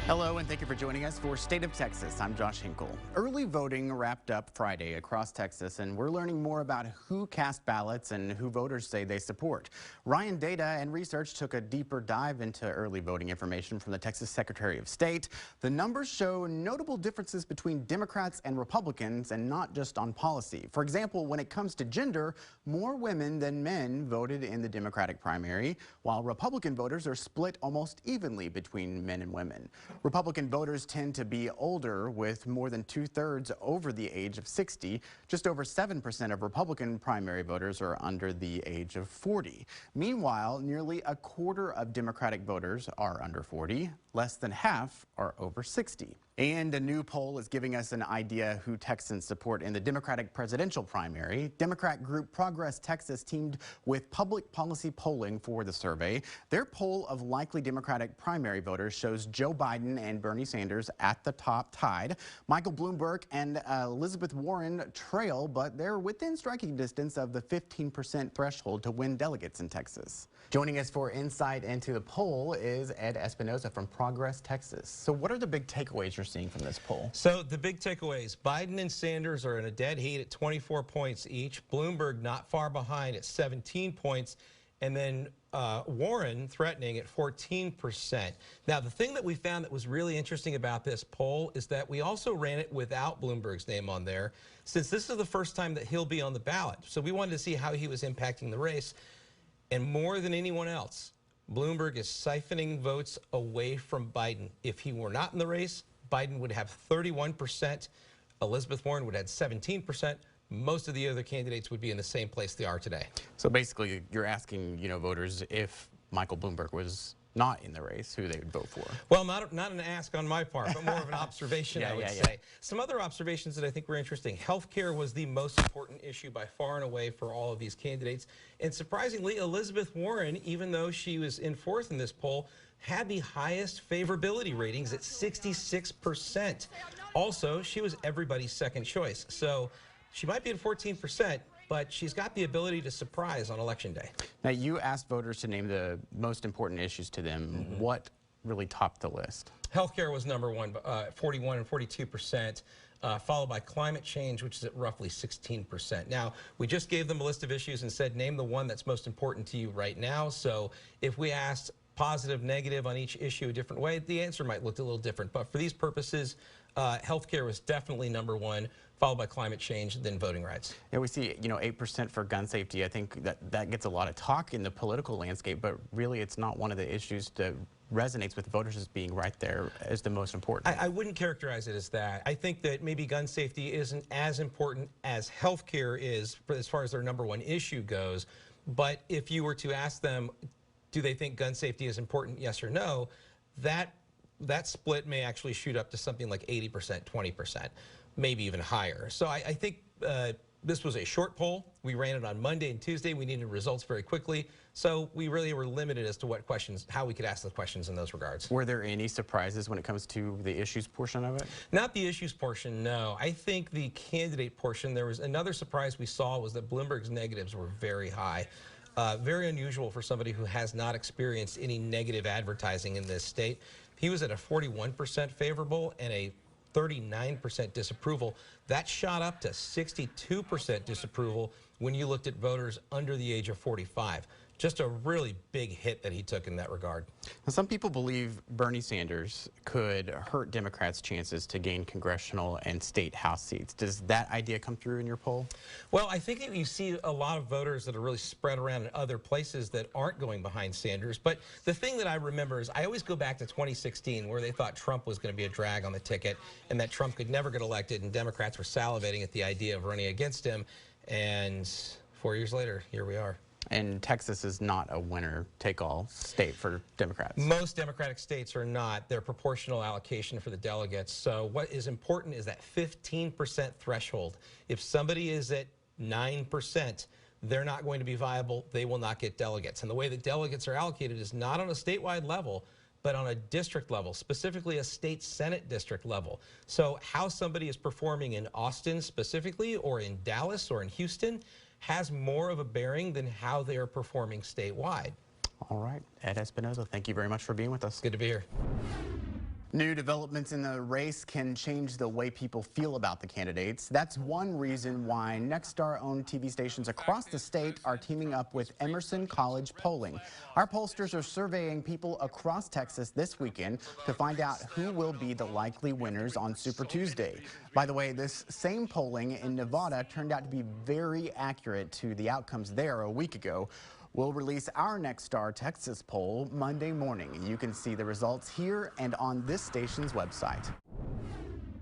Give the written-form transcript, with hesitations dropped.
Hello, and thank you for joining us for State of Texas. I'm Josh Hinkle. Early voting wrapped up Friday across Texas, and we're learning more about who cast ballots and who voters say they support. Ryan Data and Research took a deeper dive into early voting information from the Texas Secretary of State. The numbers show notable differences between Democrats and Republicans, and not just on policy. For example, when it comes to gender, more women than men voted in the Democratic primary, while Republican voters are split almost evenly between men and women. Republican voters tend to be older, with more than 2/3 over the age of 60. Just over 7% of Republican primary voters are under the age of 40. Meanwhile, nearly a quarter of Democratic voters are under 40. Less than half are over 60. And a new poll is giving us an idea who Texans support in the Democratic presidential primary. Democrat group Progress Texas teamed with Public Policy Polling for the survey. Their poll of likely Democratic primary voters shows Joe Biden and Bernie Sanders at the top, tied. Michael Bloomberg and Elizabeth Warren trail, but they're within striking distance of the 15% threshold to win delegates in Texas. Joining us for insight into the poll is Ed Espinoza from Progress Texas. So what are the big takeaways you're seeing from this poll? So the big takeaways: Biden and Sanders are in a dead heat at 24 points each. Bloomberg not far behind at 17 points. And then Warren threatening at 14%. Now, the thing that we found that was really interesting about this poll is that we also ran it without Bloomberg's name on there, since this is the first time that he'll be on the ballot. So we wanted to see how he was impacting the race. And more than anyone else, Bloomberg is siphoning votes away from Biden. If he were not in the race, Biden would have 31%. Elizabeth Warren would have 17%. Most of the other candidates would be in the same place they are today. So basically, you're asking, voters if Michael Bloomberg was not in the race, who they would vote for. Well, not an ask on my part, but more of an observation, I would say. Some other observations that I think were interesting. Healthcare was the most important issue by far and away for all of these candidates. And surprisingly, Elizabeth Warren, even though she was in fourth in this poll, had the highest favorability ratings at 66%. Also, she was everybody's second choice. So she might be at 14%, but she's got the ability to surprise on Election Day. Now, you asked voters to name the most important issues to them. What really topped the list? Healthcare was number one, 41 and 42%, followed by climate change, which is at roughly 16%. Now, we just gave them a list of issues and said, name the one that's most important to you right now. So if we asked positive, negative on each issue a different way, the answer might look a little different. But for these purposes, healthcare was definitely number one, followed by climate change, then voting rights. Yeah, we see, 8% for gun safety. I think that gets a lot of talk in the political landscape, but really it's not one of the issues that resonates with voters as being right there as the most important. I wouldn't characterize it as that. I think that maybe gun safety isn't as important as healthcare is as far as their number one issue goes. But if you were to ask them, do they think gun safety is important, yes or no, that split may actually shoot up to something like 80%, 20%, maybe even higher. So I think this was a short poll. We ran it on Monday and Tuesday. We needed results very quickly. So we really were limited as to what questions, how we could ask the questions in those regards. Were there any surprises when it comes to the issues portion of it? Not the issues portion, no. I think the candidate portion, there was another surprise we saw was that Bloomberg's negatives were very high. Very unusual for somebody who has not experienced any negative advertising in this state. He was at a 41% favorable and a 39% disapproval. That shot up to 62% disapproval when you looked at voters under the age of 45. Just a really big hit that he took in that regard. Now, some people believe Bernie Sanders could hurt Democrats' chances to gain congressional and state House seats. Does that idea come through in your poll? Well, I think that you see a lot of voters that are really spread around in other places that aren't going behind Sanders. But the thing that I remember is I always go back to 2016, where they thought Trump was going to be a drag on the ticket and that Trump could never get elected, and Democrats were salivating at the idea of running against him. And 4 years later, here we are. And Texas is not a winner-take-all state for Democrats. Most Democratic states are not. They're proportional allocation for the delegates. So what is important is that 15% threshold. If somebody is at 9%, they're not going to be viable. They will not get delegates. And the way that delegates are allocated is not on a statewide level, but on a district level, specifically a state Senate district level. So how somebody is performing in Austin specifically, or in Dallas, or in Houston, has more of a bearing than how they are performing statewide. All right. Ed Espinoza, thank you very much for being with us. Good to be here. New developments in the race can change the way people feel about the candidates. That's one reason why Nexstar-owned TV stations across the state are teaming up with Emerson College Polling. Our pollsters are surveying people across Texas this weekend to find out who will be the likely winners on Super Tuesday. By the way, this same polling in Nevada turned out to be very accurate to the outcomes there a week ago. We'll release our Nexstar Texas poll Monday morning. You can see the results here and on this station's website.